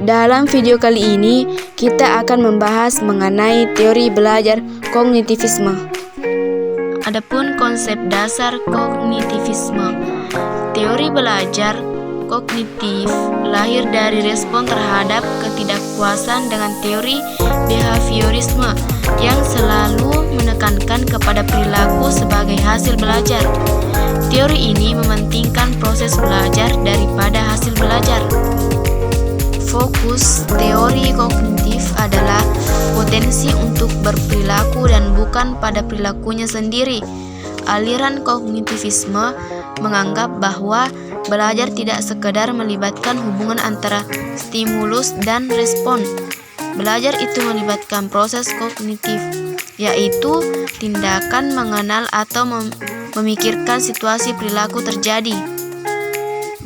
Dalam video kali ini, kita akan membahas mengenai teori belajar kognitivisme. Adapun konsep dasar kognitivisme, teori belajar kognitif lahir dari respon terhadap ketidakpuasan dengan teori behaviorisme yang selalu menekankan kepada perilaku sebagai hasil belajar. Teori ini mementingkan proses belajar daripada hasil belajar. Fokus teori kognitif adalah potensi untuk berperilaku dan bukan pada perilakunya sendiri. Aliran kognitivisme menganggap bahwa belajar tidak sekedar melibatkan hubungan antara stimulus dan respon. Belajar itu melibatkan proses kognitif, yaitu tindakan mengenal atau memikirkan situasi perilaku terjadi.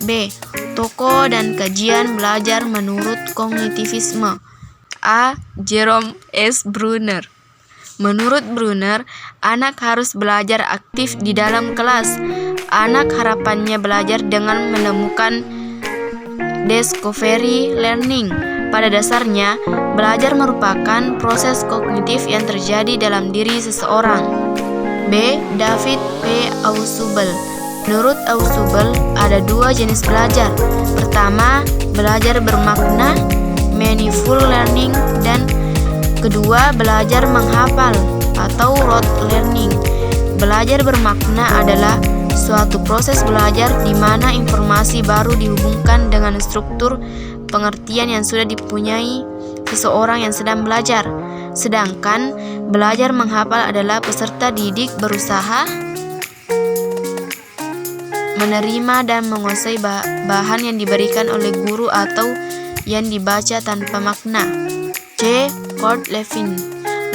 B. Tokoh dan kajian belajar menurut kognitivisme. A. Jerome S. Bruner. Menurut Bruner, anak harus belajar aktif di dalam kelas. Anak harapannya belajar dengan menemukan discovery learning. Pada dasarnya, belajar merupakan proses kognitif yang terjadi dalam diri seseorang. B. David P. Ausubel. Menurut Ausubel, ada dua jenis belajar. Pertama, belajar bermakna, meaningful learning, dan kedua, belajar menghafal atau rote learning. Belajar bermakna adalah suatu proses belajar di mana informasi baru dihubungkan dengan struktur pengertian yang sudah dipunyai seseorang yang sedang belajar. Sedangkan belajar menghafal adalah peserta didik berusaha menerima dan menguasai bahan yang diberikan oleh guru atau yang dibaca tanpa makna. C. Kurt Lewin.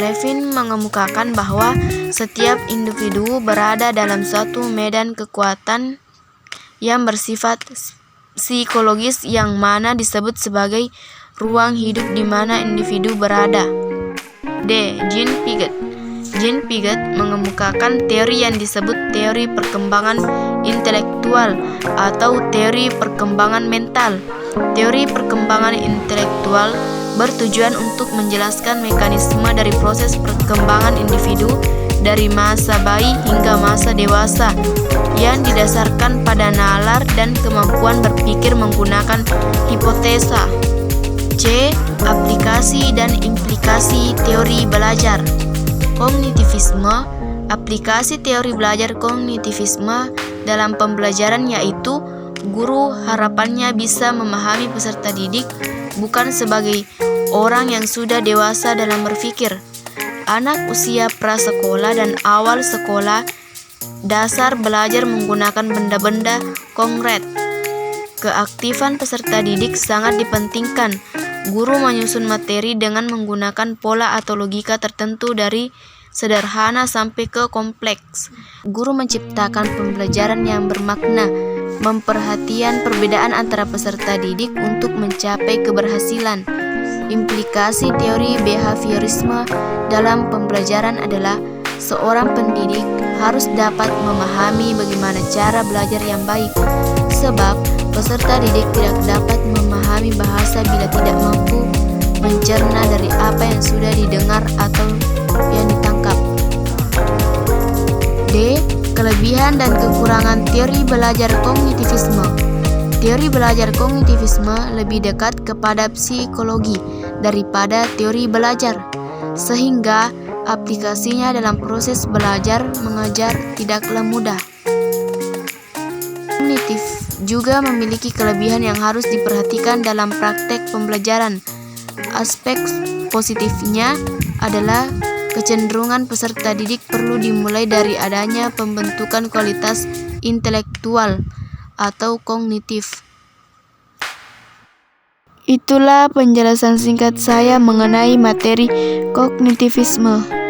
Lewin mengemukakan bahwa setiap individu berada dalam suatu medan kekuatan yang bersifat psikologis yang mana disebut sebagai ruang hidup di mana individu berada. D. Jean Piaget. Jean Piaget mengemukakan teori yang disebut teori perkembangan intelektual atau teori perkembangan mental. Teori perkembangan intelektual bertujuan untuk menjelaskan mekanisme dari proses perkembangan individu dari masa bayi hingga masa dewasa yang didasarkan pada nalar dan kemampuan berpikir menggunakan hipotesa. C. Aplikasi dan implikasi teori belajar kognitivisme. Aplikasi teori belajar kognitivisme dalam pembelajaran yaitu guru harapannya bisa memahami peserta didik bukan sebagai orang yang sudah dewasa dalam berpikir. Anak usia prasekolah dan awal sekolah dasar belajar menggunakan benda-benda konkret. Keaktifan peserta didik sangat dipentingkan. Guru menyusun materi dengan menggunakan pola atau logika tertentu dari sederhana sampai ke kompleks. Guru menciptakan pembelajaran yang bermakna, memperhatikan perbedaan antara peserta didik untuk mencapai keberhasilan. Implikasi teori behaviorisme dalam pembelajaran adalah seorang pendidik harus dapat memahami bagaimana cara belajar yang baik, sebab peserta didik tidak dapat memahami bahasa bila tidak mampu mencerna dari apa yang sudah didengar atau yang ditangkap. D. Kelebihan dan kekurangan teori belajar kognitivisme. Teori belajar kognitivisme lebih dekat kepada psikologi daripada teori belajar, sehingga aplikasinya dalam proses belajar mengajar tidaklah mudah. Kognitif juga memiliki kelebihan yang harus diperhatikan dalam praktek pembelajaran. Aspek positifnya adalah kecenderungan peserta didik perlu dimulai dari adanya pembentukan kualitas intelektual atau kognitif. Itulah penjelasan singkat saya mengenai materi kognitivisme.